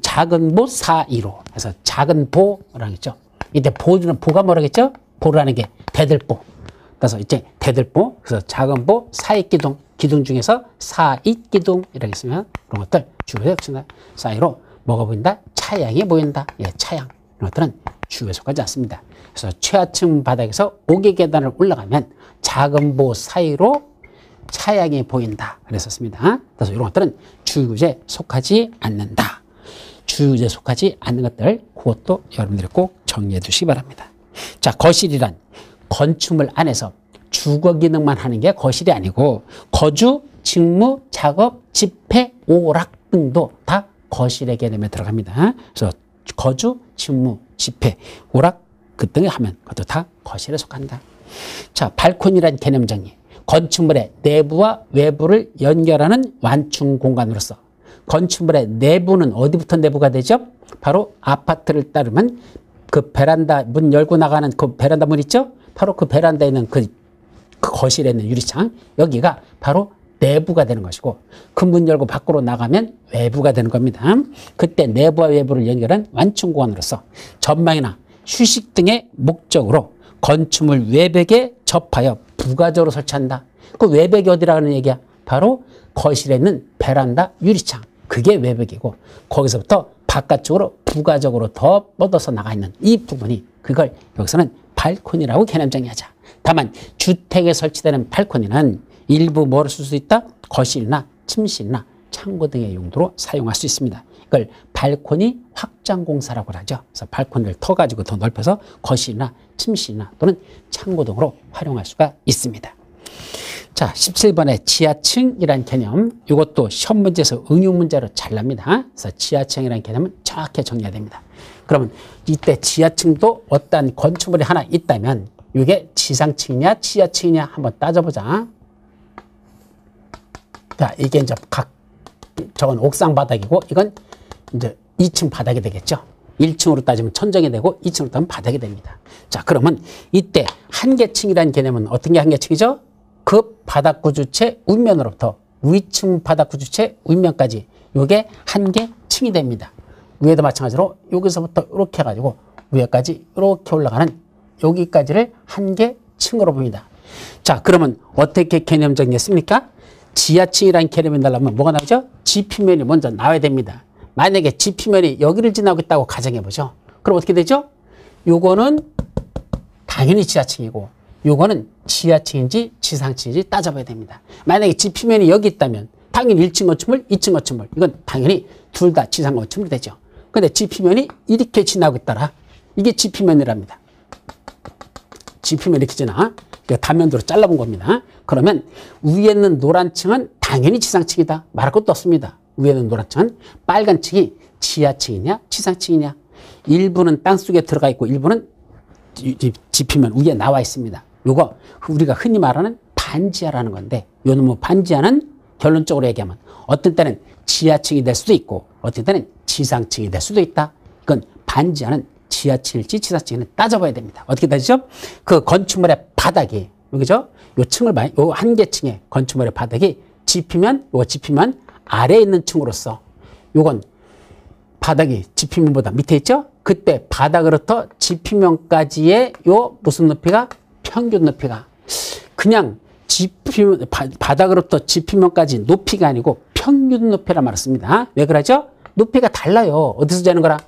작은 보 사이로 해서 작은 보라는 거죠. 이때 보가 뭐라겠죠? 보라는 게 대들보. 그래서 이제 대들보, 그래서 작은 보, 사익기둥, 기둥 중에서 사익기둥 이라고 있으면 그런 것들 주요에 속한다. 사이로 뭐가 보인다? 차양이 보인다. 예, 차양. 이런 것들은 주요에 속하지 않습니다. 그래서 최하층 바닥에서 옥외 계단을 올라가면 작은 보 사이로 차양이 보인다. 그랬었습니다. 그래서 이런 것들은 주유구조에 속하지 않는다. 주유구조에 속하지 않는 것들, 그것도 여러분들이 꼭 정리해 두시기 바랍니다. 자, 거실이란 건축물 안에서 주거 기능만 하는 게 거실이 아니고 거주, 직무, 작업, 집회, 오락 등도 다 거실의 개념에 들어갑니다. 그래서 거주, 직무, 집회, 오락 그 등을 하면 그것도 다 거실에 속한다. 자, 발코니란 개념 정리. 건축물의 내부와 외부를 연결하는 완충 공간으로서 건축물의 내부는 어디부터 내부가 되죠? 바로 아파트를 따르면 그 베란다 문 열고 나가는 그 베란다 문 있죠? 바로 그 베란다에 있는 그 거실에 있는 유리창, 여기가 바로 내부가 되는 것이고 그 문 열고 밖으로 나가면 외부가 되는 겁니다. 그때 내부와 외부를 연결한 완충 공간으로서 전망이나 휴식 등의 목적으로 건축물 외벽에 접하여 부가적으로 설치한다. 그 외벽이 어디라는 얘기야? 바로 거실에 있는 베란다 유리창. 그게 외벽이고 거기서부터 바깥쪽으로 부가적으로 더 뻗어서 나가 있는 이 부분이 그걸 여기서는 발코니라고 개념 정의하자. 다만 주택에 설치되는 발코니는 일부 뭐를 쓸 수 있다? 거실이나 침실이나 창고 등의 용도로 사용할 수 있습니다. 이걸 발코니 확장 공사라고 하죠. 그래서 발코니를 터가지고 더 넓혀서 거실이나 침실이나 또는 창고 등으로 활용할 수가 있습니다. 자, 17번에 지하층이라는 개념, 이것도 시험 문제에서 응용 문제로 잘 납니다. 그래서 지하층이라는 개념은 정확히 정리해야 됩니다. 그러면 이때 지하층도 어떤 건축물이 하나 있다면 이게 지상층이냐 지하층이냐 한번 따져보자. 자, 이게 이제 저건 옥상 바닥이고 이건 이제 2층 바닥이 되겠죠. 1층으로 따지면 천정이 되고 2층으로 따지면 바닥이 됩니다. 자, 그러면 이때 한계층이라는 개념은 어떤 게 한계층이죠? 그 바닥 구주체 윗면으로부터 위층 바닥 구주체 윗면까지 이게 한계층이 됩니다. 위에도 마찬가지로 여기서부터 이렇게 해가지고 위에까지 이렇게 올라가는 여기까지를 한계층으로 봅니다. 자, 그러면 어떻게 개념 정리했습니까? 지하층이라는 개념이 나오려면 뭐가 나오죠? 지표면이 먼저 나와야 됩니다. 만약에 지표면이 여기를 지나고 있다고 가정해보죠. 그럼 어떻게 되죠? 요거는 당연히 지하층이고 요거는 지하층인지 지상층인지 따져봐야 됩니다. 만약에 지표면이 여기 있다면 당연히 1층 건축물, 2층 건축물 이건 당연히 둘 다 지상 건축물이 되죠. 근데 지표면이 이렇게 지나고 있더라. 이게 지표면이랍니다. 지표면이 이렇게 지나. 단면도로 잘라본 겁니다. 그러면 위에 있는 노란 층은 당연히 지상층이다. 말할 것도 없습니다. 위에 있는 노란 층은 빨간 층이 지하층이냐 지상층이냐. 일부는 땅속에 들어가 있고 일부는 지표면 위에 나와 있습니다. 요거 우리가 흔히 말하는 반지하라는 건데 요는 뭐 반지하는 결론적으로 얘기하면 어떤 때는 지하층이 될 수도 있고 어떤 때는 지상층이 될 수도 있다. 이건 반지하는 지하층일지 지상층일지 따져봐야 됩니다. 어떻게 따지죠? 그 건축물의 바닥이 여기죠? 요 층을 요 한계층의 건축물의 바닥이 지피면 요 지피면 아래에 있는 층으로서 요건 바닥이 지피면보다 밑에 있죠? 그때 바닥으로부터 지피면까지의 요 무슨 높이가 평균 높이가 그냥 바닥으로부터 지피면까지 높이가 아니고 평균 높이라 말했습니다. 왜 그러죠? 높이가 달라요. 어디서 재는 거라?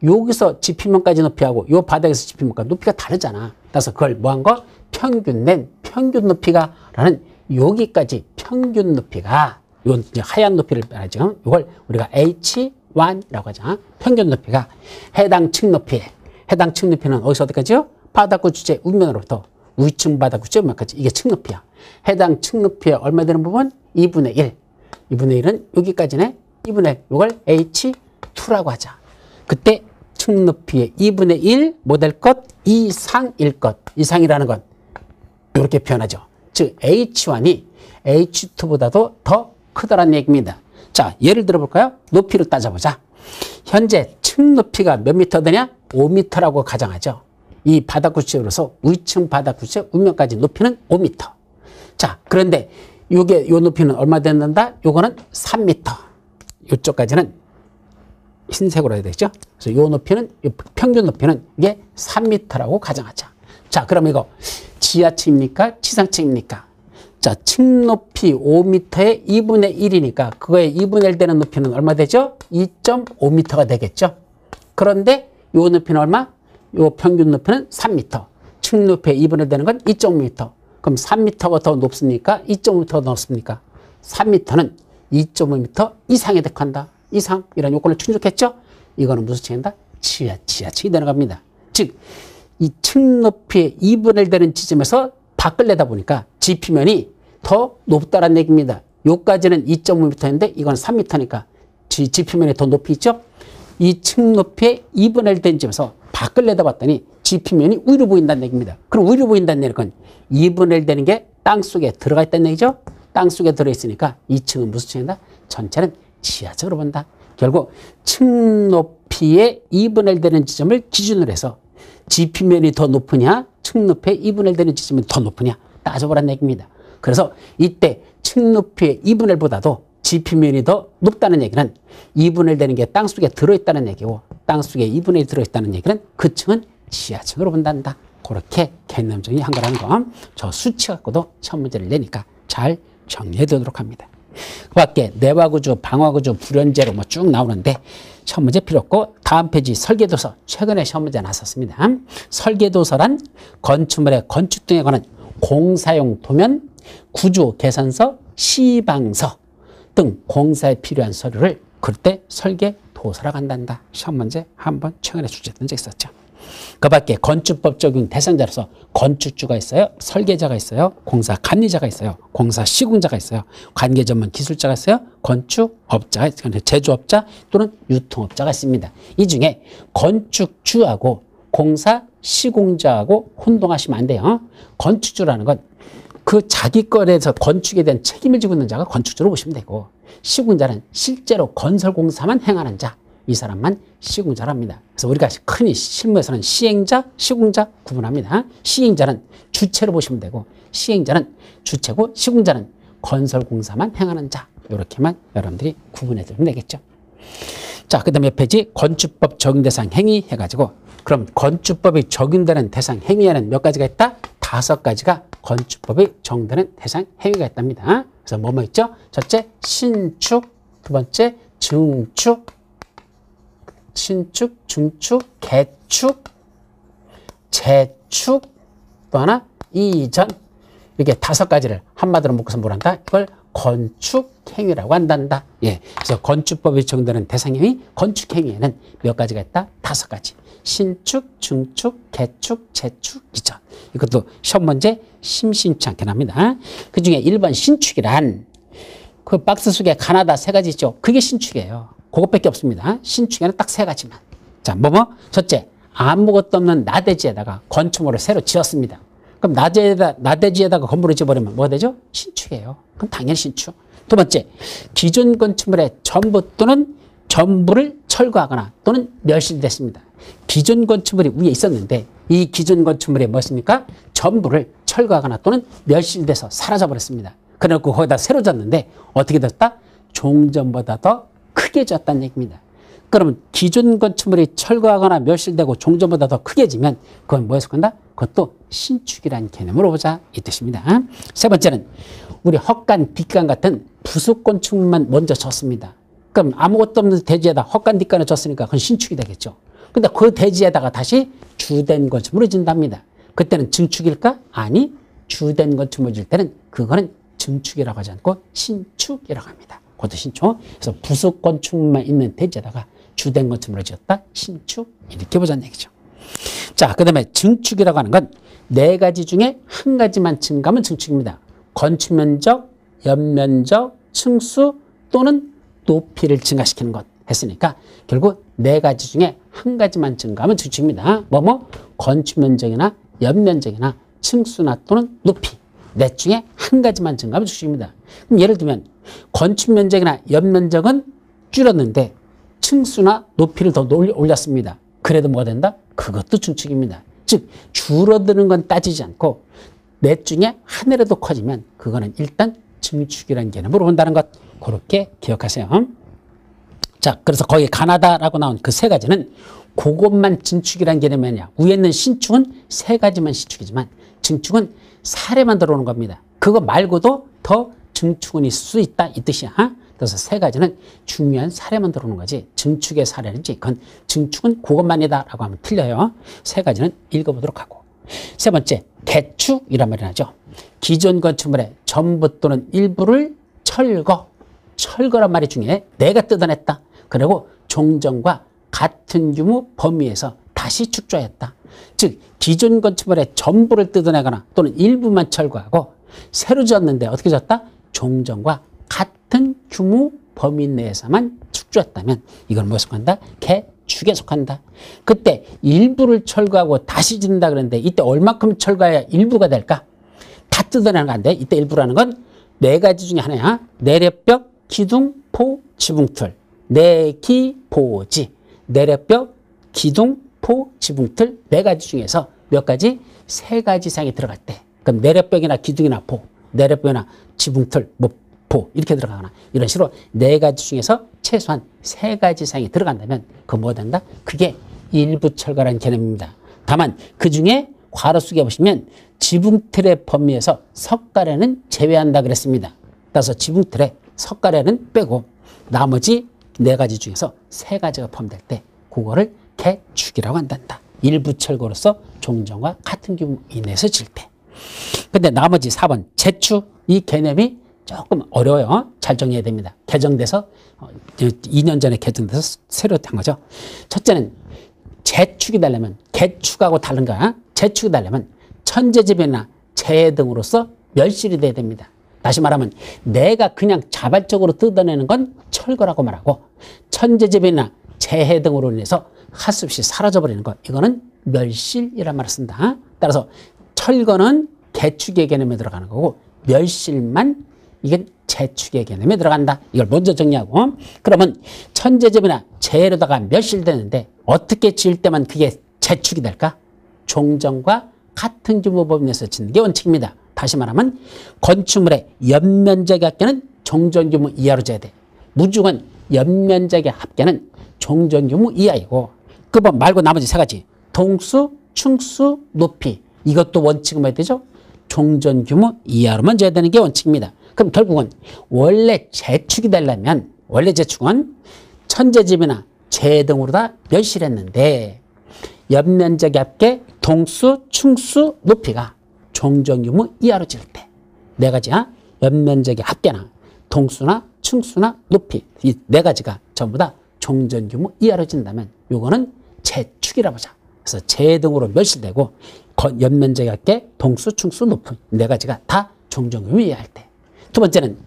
여기서 지피면까지 높이하고 요 바닥에서 지피면까지 높이가 다르잖아. 그래서 그걸 뭐 한 거? 평균 낸 평균 높이가 라는 여기까지 평균 높이가 요 이제 하얀 높이를 말하죠. 이걸 우리가 H1이라고 하죠. 평균 높이가 해당 층 높이는 어디서 어디까지요? 바닥구 주체 윗면으로부터 위층 바닥구 주체 윗면까지 이게 층 높이야. 해당 층 높이에 얼마 되는 부분? 2분의 1. 2분의 1은 여기까지네. 2분의 1. 이걸 H2라고 하자. 그때 층 높이의 2분의 1 모델 것 이상일 것. 이상이라는 건 이렇게 표현하죠. 즉 H1이 H2보다도 더 크다라는 얘기입니다. 자, 예를 들어 볼까요? 높이로 따져보자. 현재 층 높이가 몇 미터 되냐? 5m라고 가정하죠. 이 바닥 구체로서 위층 바닥 구체 윗면까지 높이는 5m. 자, 그런데 요게 요 높이는 얼마 된다? 요거는 3m. 요쪽까지는 흰색으로 해야 되죠. 그래서 요 높이는 요 평균 높이는 이게 3m라고 가정하자. 자, 그럼 이거 지하층입니까? 지상층입니까? 자, 층 높이 5m에 2분의 1이니까 그거의 2분의 1 되는 높이는 얼마 되죠? 2.5m가 되겠죠. 그런데 요 높이는 얼마? 요 평균 높이는 3m. 층 높이의 2분의 1 되는 건 2.5m. 그럼 3m가 더 높습니까? 2.5m가 더 높습니까? 3m는 2.5m 이상에 대한다. 이상 이런 요건을 충족했죠? 이거는 무슨 층이다? 지하층이 되는 겁니다. 즉 이 층 높이의 2분의 1 되는 지점에서 밖을 내다 보니까 지표면이 더 높다라는 얘기입니다. 요까지는 2.5m인데 이건 3m니까 지표면이 더 높이 있죠? 이 층 높이의 2분의 1 된 지점에서 밖을 내다봤더니 지표면이 위로 보인다는 얘기입니다. 그럼 위로 보인다는 얘기는 2분의 1 되는 게 땅속에 들어가 있다는 얘기죠? 땅속에 들어있으니까 이 층은 무슨 층이다? 전체는 지하층으로 본다. 결국 층 높이의 2분의 1 되는 지점을 기준으로 해서 지표면이 더 높으냐 층 높이의 2분의 1 되는 지점이 더 높으냐 따져보라는 얘기입니다. 그래서 이때 층 높이의 2분의 1보다도 지표면이 더 높다는 얘기는 2분의 1 되는 게 땅속에 들어있다는 얘기고 땅속에 2분의 1 들어있다는 얘기는 그 층은 지하층으로 본단다. 그렇게 개념 정리한 거라는 거. 저 수치 갖고도 첫 문제를 내니까 잘 정리해 두도록 합니다. 그 밖에 내화구조, 방화구조, 불연제로 뭐 쭉 나오는데 시험 문제 필요 없고 다음 페이지 설계도서 최근에 시험 문제 나왔었습니다. 설계도서란 건축물의 건축 등에 관한 공사용 도면, 구조 계산서, 시방서 등 공사에 필요한 서류를 그때 설계도서라고 한단다. 시험 문제 한번 최근에 출제된 적 있었죠. 그 밖에 건축법 적용 대상자로서 건축주가 있어요. 설계자가 있어요. 공사 감리자가 있어요. 공사 시공자가 있어요. 관계 전문 기술자가 있어요. 건축업자가 있어요. 제조업자 또는 유통업자가 있습니다. 이 중에 건축주하고 공사 시공자하고 혼동하시면 안 돼요. 건축주라는 건 그 자기 거에서 건축에 대한 책임을 지고 있는 자가 건축주로 보시면 되고, 시공자는 실제로 건설 공사만 행하는 자, 이 사람만 시공자랍니다. 그래서 우리가 흔히 실무에서는 시행자, 시공자 구분합니다. 시행자는 주체로 보시면 되고, 시행자는 주체고, 시공자는 건설 공사만 행하는 자, 이렇게만 여러분들이 구분해 두면 되겠죠. 자, 그 다음에 몇 페이지? 건축법 적용 대상 행위 해가지고, 그럼 건축법이 적용되는 대상 행위에는 몇 가지가 있다? 5가지가 건축법이 적용되는 대상 행위가 있답니다. 그래서 뭐뭐 있죠? 첫째, 신축, 두 번째, 증축, 신축, 중축, 개축, 재축, 또 하나 이전. 이렇게 5가지를 한마디로 묶어서 뭐란다? 이걸 건축행위라고 한단다. 예. 그래서 건축법이 적용되는 대상행위, 건축행위에는 몇 가지가 있다? 5가지. 신축, 중축, 개축, 재축, 이전. 이것도 시험 문제 심심치 않게 납니다. 그 중에 1번 신축이란 그 박스 속에 가나다 3가지 있죠. 그게 신축이에요. 그것밖에 없습니다. 신축에는 딱 3가지만. 자, 뭐뭐? 첫째, 아무것도 없는 나대지에다가 건축물을 새로 지었습니다. 그럼 나대지에다가 건물을 지어버리면 뭐가 되죠? 신축이에요. 그럼 당연히 신축. 두 번째, 기존 건축물의 전부 또는 전부를 철거하거나 또는 멸실됐습니다. 기존 건축물이 위에 있었는데 이 기존 건축물이 무엇입니까? 전부를 철거하거나 또는 멸실돼서 사라져버렸습니다. 그래놓고 거기다 새로 졌는데 어떻게 됐다? 종전보다 더 크게 졌다는 얘기입니다. 그러면 기존 건축물이 철거하거나 멸실되고 종전보다 더 크게 지면 그건 뭐에 속한다? 그것도 신축이라는 개념으로 보자, 이 뜻입니다. 세 번째는 우리 헛간, 뒷간 같은 부속 건축물만 먼저 졌습니다. 그럼 아무것도 없는 대지에다 헛간, 뒷간을 졌으니까 그건 신축이 되겠죠. 근데 그 대지에다가 다시 주된 건축물을 짓답니다. 그때는 증축일까? 아니, 주된 건축물을 질 때는 그거는 증축이라고 하지 않고 신축이라고 합니다. 그것도 신축. 그래서 부속 건축물만 있는 대지에다가 주된 건축물을 지었다, 신축. 이렇게 보자는 얘기죠. 자, 그 다음에 증축이라고 하는 건 4가지 중에 한 가지만 증가하면 증축입니다. 건축 면적, 연면적, 층수 또는 높이를 증가시키는 것 했으니까 결국 4가지 중에 한 가지만 증가하면 증축입니다. 뭐뭐? 건축 면적이나 연면적이나 층수나 또는 높이. 4 중에 한 가지만 증가하면 증축입니다. 그럼 예를 들면 건축 면적이나 연면적은 줄었는데 층수나 높이를 더 올렸습니다. 그래도 뭐가 된다? 그것도 증축입니다. 즉 줄어드는 건 따지지 않고 4 중에 하나라도 커지면 그거는 일단 증축이라는 개념으로 본다는 것, 그렇게 기억하세요. 자, 그래서 거기에 가나다라고 나온 그 3가지는 그것만 증축이라는 개념이 아니야. 위에 있는 신축은 3가지만 신축이지만 증축은 사례만 들어오는 겁니다. 그거 말고도 더 증축은 있을 수 있다, 이 뜻이야. 그래서 3가지는 중요한 사례만 들어오는 거지, 증축의 사례는지 그건 증축은 그것만이다 라고 하면 틀려요. 3가지는 읽어보도록 하고, 세 번째, 개축이란 말이 나죠. 기존 건축물의 전부 또는 일부를 철거란 말이 중요해. 내가 뜯어냈다. 그리고 종전과 같은 규모 범위에서 다시 축조했다. 즉 기존 건축물의 전부를 뜯어내거나 또는 일부만 철거하고 새로 지었는데 어떻게 지었다? 종전과 같은 규모 범위 내에서만 축조했다면 이건 뭐에 속한다? 개축에 속한다. 그때 일부를 철거하고 다시 짓는다 그러는데 이때 얼마큼 철거해야 일부가 될까? 다 뜯어내는 거 안 돼. 이때 일부라는 건 4가지 중에 하나야. 내력벽, 기둥, 포, 지붕틀. 내기, 보지. 내력벽, 기둥, 포, 지붕틀 4가지 중에서 몇 가지? 3가지 이상이 들어갈 때. 그럼 내력벽이나 기둥이나 포, 내력벽이나 지붕틀, 포 이렇게 들어가거나 이런 식으로 4가지 중에서 최소한 3가지 이상이 들어간다면 그거 뭐 된다? 그게 일부 철거라는 개념입니다. 다만 그 중에 괄호 속에 보시면 지붕틀의 범위에서 석가래는 제외한다 그랬습니다. 따라서 지붕틀에 석가래는 빼고 나머지 4가지 중에서 3가지가 포함될 때 그거를 개축이라고 한단다. 일부 철거로서 종전과 같은 규모 이내에서 질 때. 근데 나머지 4번 재축 이 개념이 조금 어려워요. 잘 정리해야 됩니다. 개정돼서 2년 전에 개정돼서 새로 한 거죠. 첫째는 재축이 되려면 개축하고 다른 거야. 재축이 되려면 천재지변이나 재해 등으로서 멸실이 돼야 됩니다. 다시 말하면 내가 그냥 자발적으로 뜯어내는 건 철거라고 말하고 천재지변이나 재해 등으로 인해서 할 수 없이 사라져버리는 것 이거는 멸실이란 말을 쓴다. 따라서 철거는 개축의 개념에 들어가는 거고 멸실만 이게 재축의 개념에 들어간다. 이걸 먼저 정리하고 그러면 천재지변이나 재해로다가 멸실되는데 어떻게 지을 때만 그게 재축이 될까? 종전과 같은 규모 범위 내에서 짓는 게 원칙입니다. 다시 말하면 건축물의 연면적의 합계는 종전규모 이하로 재야 돼. 무조건 연면적의 합계는 종전규모 이하이고 그 법 말고 나머지 3가지 동수, 충수, 높이 이것도 원칙은 뭐야 되죠? 종전규모 이하로만 재야 되는 게 원칙입니다. 그럼 결국은 원래 재축이 되려면 원래 재축은 천재집이나 재해 등으로 다 멸실했는데 연면적의 합계 동수, 충수, 높이가 종전규모 이하로 질 때 4가지야. 연면적의 합계나 동수나 충수나 높이 이 4가지가 전부 다 종전규모 이하로 진다면 요거는 재축이라고 하자. 그래서 재해 등으로 멸실되고 연면적의 합계 동수, 충수, 높이 4가지가 다 종전규모 이하일 때. 두 번째는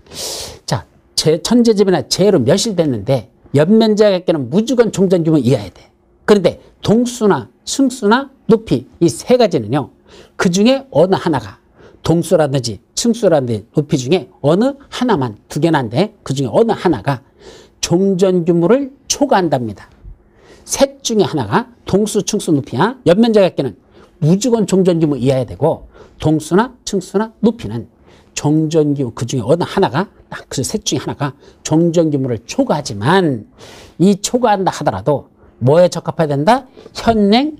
자 천재지변이나 재해로 멸실됐는데 연면적의 합계는 무조건 종전규모 이하야 돼. 그런데 동수나 충수나 높이 이 3가지는요. 그 중에 어느 하나가 동수라든지 충수라든지 높이 중에 어느 하나만 2개나인데 그 중에 어느 하나가 종전규모를 초과한답니다. 셋 중에 하나가 동수, 충수, 높이야. 연면적의 합계는 무조건 종전규모 이하야 되고 동수나 충수나 높이는 종전규모 그 중에 어느 하나가 딱 그 셋 중에 하나가 종전규모를 초과하지만 이 초과한다 하더라도 뭐에 적합해야 된다? 현행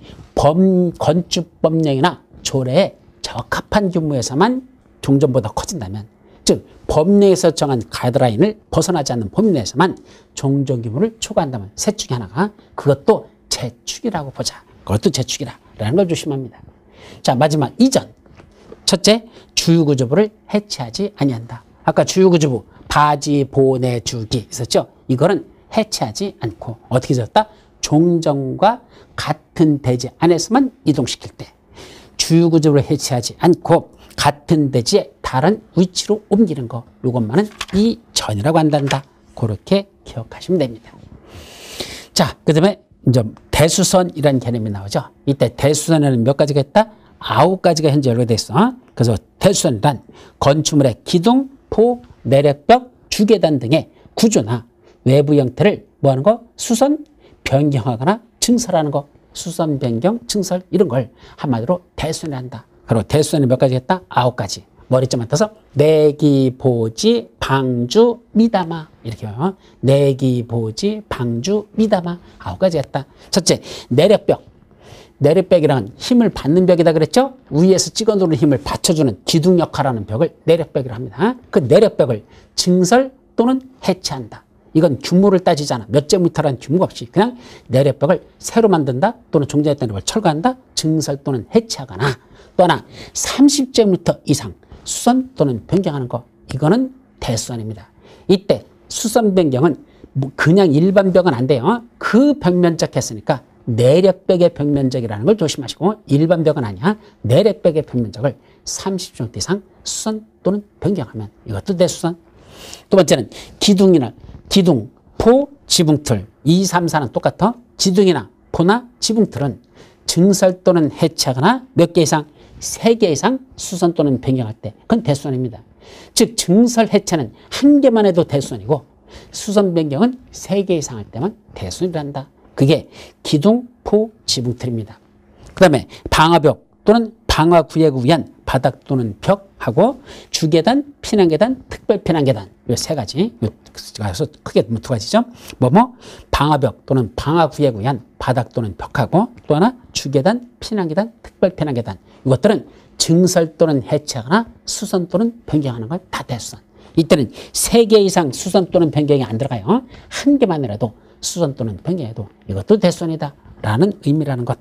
건축법령이나 조례에 적합한 규모에서만 종전보다 커진다면 즉 법령에서 정한 가이드라인을 벗어나지 않는 범위 내에서만 종전규모를 초과한다면 셋 중에 하나가 그것도 재축이라고 보자. 그것도 재축이라는 걸 조심합니다. 자 마지막 이전. 첫째 주유구조부를 해체하지 아니한다. 아까 주유구조부 바지, 보내, 주기 있었죠. 이거는 해체하지 않고 어떻게 지었다? 종전과 같은 대지 안에서만 이동시킬 때 주유구조를 해체하지 않고 같은 대지에 다른 위치로 옮기는 거 이것만은 이전이라고 한단다. 그렇게 기억하시면 됩니다. 자, 그 다음에 이제 대수선이라는 개념이 나오죠. 이때 대수선에는 몇 가지가 있다? 9가지가 현재 연결되어 있어. 그래서 대수선이란 건축물의 기둥, 포, 내력벽, 주계단 등의 구조나 외부 형태를 뭐하는 거? 수선, 변경하거나 증설하는 거. 수선, 변경, 증설 이런 걸 한마디로 대수선이 한다. 그리고 대수선이 몇 가지 했다? 9가지. 머리점 맡아서 내기, 보지, 방주, 미담아 이렇게요. 내기, 보지, 방주, 미담아 9가지 했다. 첫째, 내력벽. 내력벽이란 힘을 받는 벽이다 그랬죠? 위에서 찍어 누르는 힘을 받쳐주는 기둥 역할하는 벽을 내력벽이라고 합니다. 그 내력벽을 증설 또는 해체한다. 이건 규모를 따지지 않아. 몇 제미터라는 규모가 없이 그냥 내력벽을 새로 만든다 또는 종전했던 벽을 철거한다. 증설 또는 해체하거나 또 하나 30제미터 이상 수선 또는 변경하는 거 이거는 대수선입니다. 이때 수선 변경은 뭐 그냥 일반 벽은 안 돼요. 그 벽면적 했으니까 내력벽의 벽면적이라는 걸 조심하시고 일반 벽은 아니야. 내력벽의 벽면적을 30cm 이상 수선 또는 변경하면 이것도 대수선. 두 번째는 기둥이나 기둥, 포, 지붕틀 2, 3, 4는 똑같아. 기둥이나 포나 지붕틀은 증설 또는 해체하거나 몇 개 이상 3개 이상 수선 또는 변경할 때 그건 대수선입니다. 즉 증설 해체는 1개만 해도 대수선이고 수선 변경은 3개 이상 할 때만 대수선이란다. 그게 기둥, 포, 지붕틀입니다. 그 다음에 방화벽 또는 방화구역을 위한 바닥 또는 벽하고 주계단, 피난계단, 특별피난계단 이 세 가지. 그래서 크게 두 가지죠. 방화벽 또는 방화구에 의한 바닥 또는 벽하고 또 하나 주계단, 피난계단, 특별피난계단 이것들은 증설 또는 해체하거나 수선 또는 변경하는 걸 다 대수선. 이때는 3개 이상 수선 또는 변경이 안 들어가요. 한 개만이라도 수선 또는 변경해도 이것도 대수선이다 라는 의미라는 것.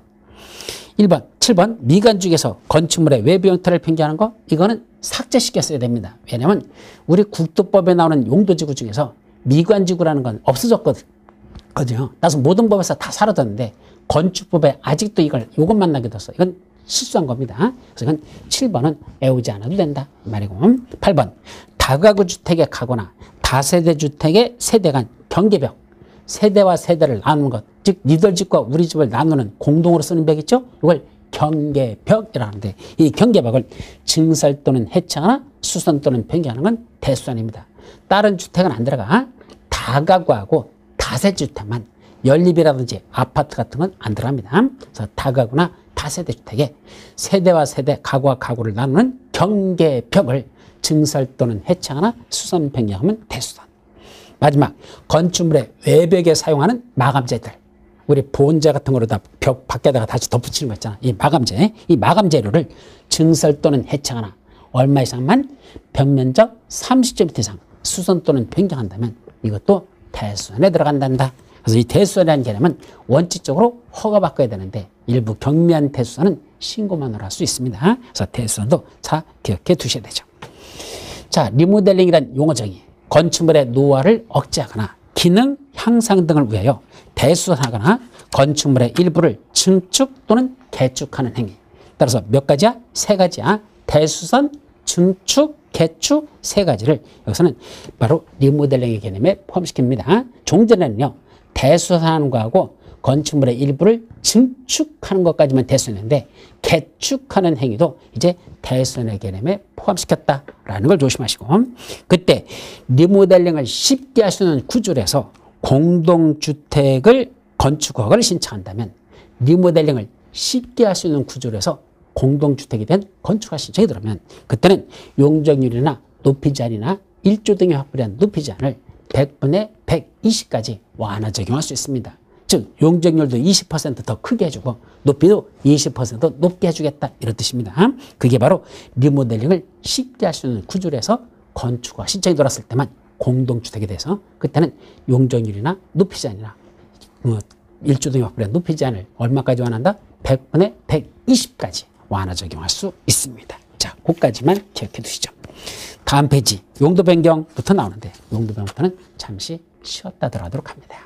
1번, 7번 미관죽에서 건축물의 외부 형태를 변경하는 거 이거는 삭제시켰어야 됩니다. 왜냐하면 우리 국토법에 나오는 용도지구 중에서 미관지구라는 건 없어졌거든요. 따라서 모든 법에서 다 사라졌는데 건축법에 아직도 이것만 나게 됐어. 이건 실수한 겁니다. 그래서 이건 7번은 외우지 않아도 된다 이 말이고. 8번 다가구 주택에 가거나 다세대 주택의 세대 간 경계벽. 세대와 세대를 나누는 것, 즉 니들 집과 우리 집을 나누는 공동으로 쓰는 벽 있죠? 이걸 경계벽이라는데 이 경계벽을 증설 또는 해체하거나 수선 또는 변경하는 건 대수선입니다. 다른 주택은 안 들어가. 다가구하고 다세주택만 연립이라든지 아파트 같은 건 안 들어갑니다. 그래서 다가구나 다세대 주택에 세대와 세대, 가구와 가구를 나누는 경계벽을 증설 또는 해체하거나 수선 변경하면 대수선. 마지막 건축물의 외벽에 사용하는 마감재들. 우리 보온재 같은 거로 다 벽 밖에다가 다시 덧붙이는 거 있잖아. 이 마감재. 이 마감재료를 증설 또는 해체하거나 얼마 이상만 벽면적 30cm 이상 수선 또는 변경한다면 이것도 대수선에 들어간단다. 그래서 이 대수선이라는 개념은 원칙적으로 허가받아야 되는데 일부 경미한 대수선은 신고만으로 할 수 있습니다. 그래서 대수선도 자 기억해 두셔야 되죠. 자, 리모델링이란 용어 정의. 건축물의 노화를 억제하거나 기능 향상 등을 위하여 대수선하거나 건축물의 일부를 증축 또는 개축하는 행위. 따라서 몇 가지야? 3가지야. 대수선, 증축, 개축 3가지를 여기서는 바로 리모델링의 개념에 포함시킵니다. 종전에는요. 대수선하는 거하고 건축물의 일부를 증축하는 것까지만 대수선인데 개축하는 행위도 이제 대수선의 개념에 포함시켰다라는 걸 조심하시고 그때 리모델링을 쉽게 할 수 있는 구조에서 공동주택을 건축 허가를 신청한다면 리모델링을 쉽게 할 수 있는 구조에서 공동주택에 대한 건축 허가 신청이 들어오면 그때는 용적률이나 높이 제한이나 1조 등의 확보에 대한 높이 제한을 100분의 120까지 완화 적용할 수 있습니다. 즉 용적률도 20% 더 크게 해주고 높이도 20% 높게 해주겠다 이런 뜻입니다. 그게 바로 리모델링을 쉽게 할 수 있는 구조에서 건축허가 신청이 들어왔을 때만 공동주택에 대해서 그때는 용적률이나 높이 제한이나 1조 등의 확보에 대한 높이 제한을 얼마까지 완화한다? 100분의 120까지 완화 적용할 수 있습니다. 자, 그것까지만 기억해 두시죠. 다음 페이지 용도 변경부터 나오는데 용도 변경부터는 잠시 쉬었다 들어가도록 합니다.